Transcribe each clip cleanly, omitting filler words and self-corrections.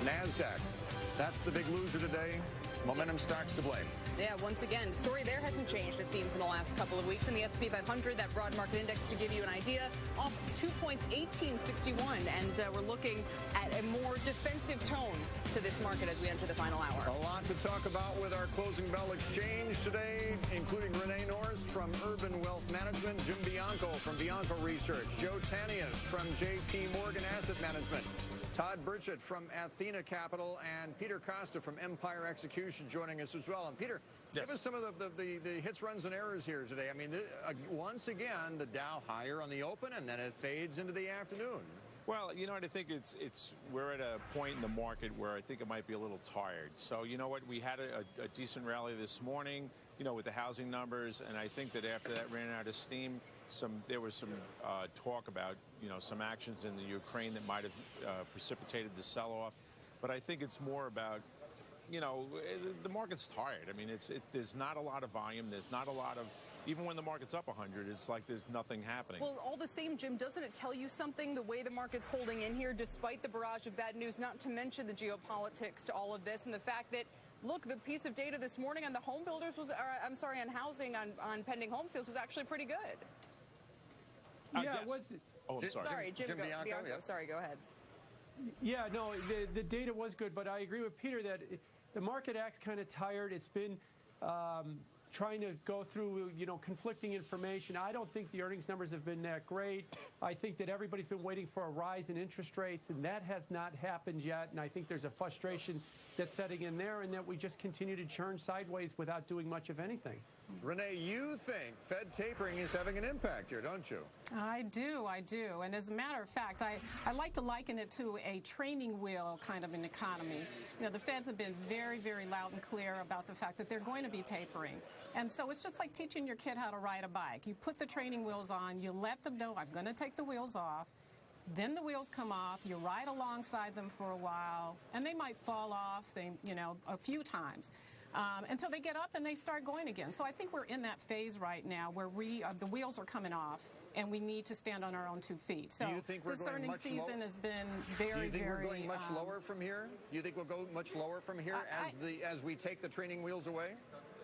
NASDAQ, that's the big loser today. Momentum stocks to blame. Yeah, once again, the story there hasn't changed, it seems, in the last couple of weeks. In the S&P 500, that broad market index, to give you an idea, off 2 points, 1861. And we're looking at a more defensive tone to this market as we enter the final hour. A lot to talk about with our closing bell exchange today, including Rene Nourse from Urban Wealth Management, Jim Bianco from Bianco Research, Joe Tanius from J.P. Morgan Asset Management, Todd Burchett from Athena Capital, and Peter Costa from Empire Execution joining us as well. And Peter, give us some of the hits, runs, and errors here today. I mean, once again, the Dow higher on the open, and then it fades into the afternoon. Well, you know what, I think we're at a point in the market where I think it might be a little tired. So, you know what, we had a decent rally this morning, you know, with the housing numbers, and I think that after that ran out of steam, there was some talk about, you know, some actions in the Ukraine that might have precipitated the sell-off. But I think it's more about, you know, the market's tired. I mean, there's not a lot of volume. There's not a lot of, even when the market's up 100, it's like there's nothing happening. Well, all the same, Jim, doesn't it tell you something, the way the market's holding in here, despite the barrage of bad news, not to mention the geopolitics to all of this, and the fact that, look, the piece of data this morning on the home builders was, I'm sorry, on housing, on pending home sales was actually pretty good. Yeah, Oh, I'm sorry. Sorry, Jim Bianco. Yeah. Sorry, go ahead. Yeah, no, the data was good, but I agree with Peter that the market acts kind of tired. It's been trying to go through, you know, conflicting information. I don't think the earnings numbers have been that great. I think that everybody's been waiting for a rise in interest rates, and that has not happened yet. And I think there's a frustration that's setting in there, and that we just continue to churn sideways without doing much of anything. Renee, you think Fed tapering is having an impact here, don't you? I do. And as a matter of fact, I like to liken it to a training wheel kind of an economy. You know, the Feds have been very, very loud and clear about the fact that they're going to be tapering. And so it's just like teaching your kid how to ride a bike. You put the training wheels on, you let them know, I'm going to take the wheels off. Then the wheels come off, you ride alongside them for a while, and they might fall off, a few times. Until they get up and they start going again. So I think we're in that phase right now where the wheels are coming off and we need to stand on our own 2 feet. So this earnings season has been very, very... Do you think we're going much lower from here? Do you think we'll go much lower from here as we take the training wheels away?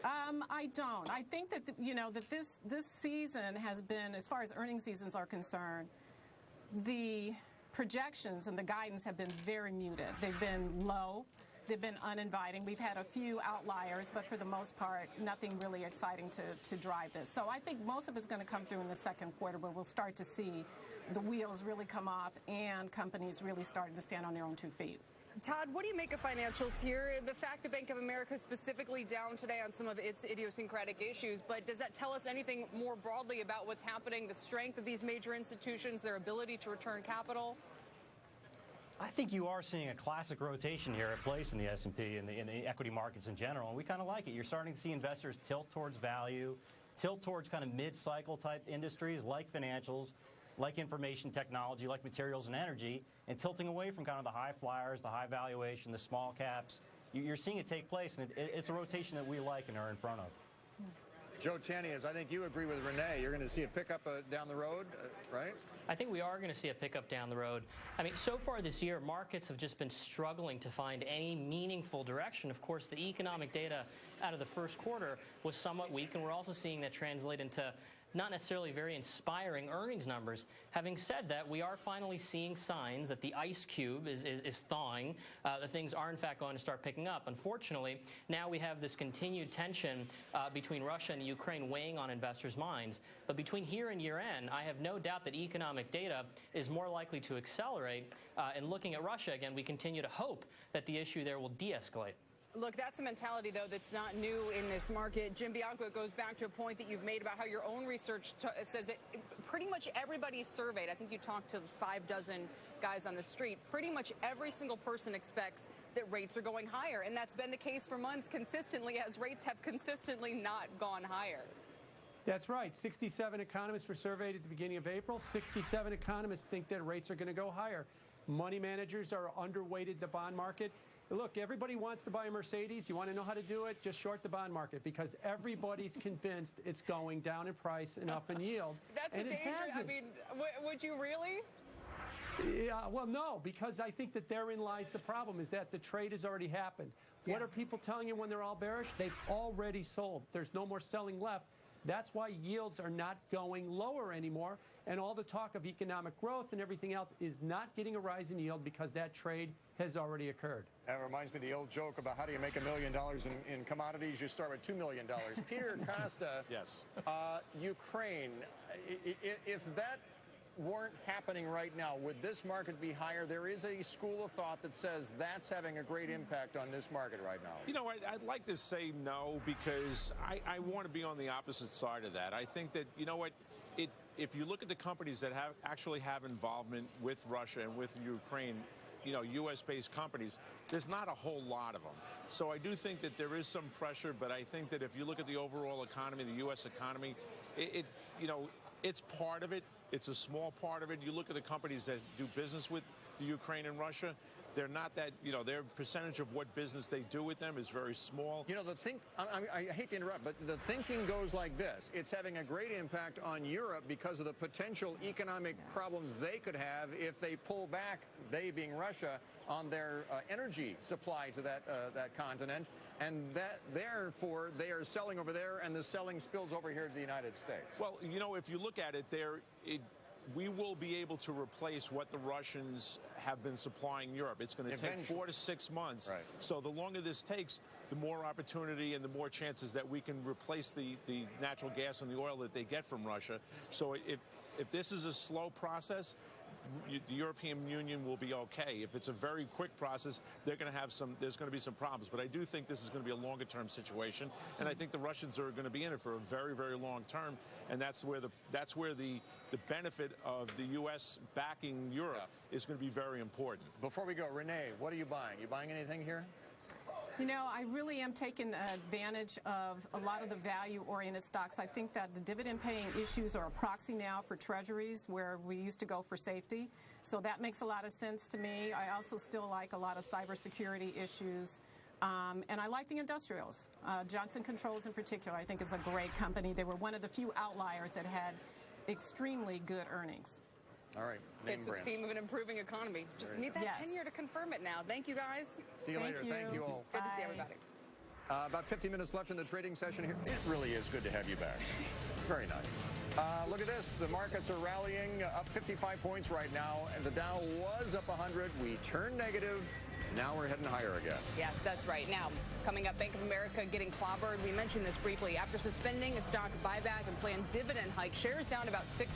I don't. I think that, that this season has been, as far as earnings seasons are concerned, the projections and the guidance have been very muted. They've been low. They've been uninviting. We've had a few outliers, but for the most part, nothing really exciting to drive this. So I think most of it's going to come through in the second quarter, where we'll start to see the wheels really come off and companies really starting to stand on their own 2 feet. Todd, what do you make of financials here? The fact that Bank of America is specifically down today on some of its idiosyncratic issues, but does that tell us anything more broadly about what's happening, the strength of these major institutions, their ability to return capital? I think you are seeing a classic rotation here at place in the S&P and in the equity markets in general, and we kind of like it. You're starting to see investors tilt towards value, tilt towards kind of mid-cycle type industries like financials, like information technology, like materials and energy, and tilting away from kind of the high flyers, the high valuation, the small caps. You're seeing it take place, and it's a rotation that we like and are in front of. Joe Tanius, I think you agree with Renee. You're going to see a pickup down the road, right? I think we are going to see a pickup down the road. I mean, so far this year, markets have just been struggling to find any meaningful direction. Of course, the economic data out of the first quarter was somewhat weak, and we're also seeing that translate into not necessarily very inspiring earnings numbers. Having said that, we are finally seeing signs that the ice cube is thawing, that things are in fact going to start picking up. Unfortunately, now we have this continued tension between Russia and the Ukraine weighing on investors' minds. But between here and year-end, I have no doubt that economic data is more likely to accelerate. And looking at Russia again, we continue to hope that the issue there will de-escalate. Look, that's a mentality, though, that's not new in this market. Jim Bianco, it goes back to a point that you've made about how your own research says that pretty much everybody surveyed, I think you talked to 6 guys on the street, pretty much every single person expects that rates are going higher. And that's been the case for months consistently, as rates have consistently not gone higher. That's right. 67 economists were surveyed at the beginning of April. 67 economists think that rates are going to go higher. Money managers are underweighted the bond market. Look, everybody wants to buy a Mercedes. You want to know how to do it? Just short the bond market, because everybody's convinced it's going down in price and up in yield. That's a danger. I mean, would you really? Yeah, well, no, because I think that therein lies the problem, is that the trade has already happened. Yes. What are people telling you when they're all bearish? They've already sold. There's no more selling left. That's why yields are not going lower anymore, and all the talk of economic growth and everything else is not getting a rise in yield because that trade has already occurred. That reminds me of the old joke about how do you make $1 million in commodities? You start with $2 million. Peter Costa. Yes. Ukraine, if that weren't happening right now, would this market be higher? There is a school of thought that says that's having a great impact on this market right now. You know, I'd like to say no, because I want to be on the opposite side of that. I think that, you know what, if you look at the companies that actually have involvement with Russia and with Ukraine, you know, U.S.-based companies, there's not a whole lot of them. So I do think that there is some pressure, but I think that if you look at the overall economy, the U.S. economy, you know, it's part of it. It's a small part of it. You look at the companies that do business with the Ukraine and Russia, they're not that, you know, their percentage of what business they do with them is very small. You know, I hate to interrupt, but the thinking goes like this. It's having a great impact on Europe because of the potential economic problems they could have if they pull back, they being Russia, on their energy supply to that continent. And therefore, they are selling over there, and the selling spills over here to the United States. Well, you know, if you look at it, we will be able to replace what the Russians have been supplying Europe. It's going to take 4 to 6 months. Right. So the longer this takes, the more opportunity and the more chances that we can replace the natural gas and the oil that they get from Russia. So if this is a slow process, the European Union will be okay. If it's a very quick process, there's going to be some problems. But I do think this is going to be a longer-term situation, and I think the Russians are going to be in it for a very, very long term, and that's where the benefit of the U.S. backing Europe is going to be very important. Before we go, Renee, what are you buying? You buying anything here? You know, I really am taking advantage of a lot of the value-oriented stocks. I think that the dividend-paying issues are a proxy now for treasuries, where we used to go for safety. So that makes a lot of sense to me. I also still like a lot of cybersecurity issues. And I like the industrials. Johnson Controls in particular, I think, is a great company. They were one of the few outliers that had extremely good earnings. All right. It's a theme of an improving economy. Just need that 10-year to confirm it now. Thank you, guys. See you later. Thank you all. Good to see everybody. About 50 minutes left in the trading session here. It really is good to have you back. Very nice. Look at this. The markets are rallying, up 55 points right now. And the Dow was up 100. We turned negative. Now we're heading higher again. Yes, that's right. Now, coming up, Bank of America getting clobbered. We mentioned this briefly. After suspending a stock buyback and planned dividend hike, shares down about 6%.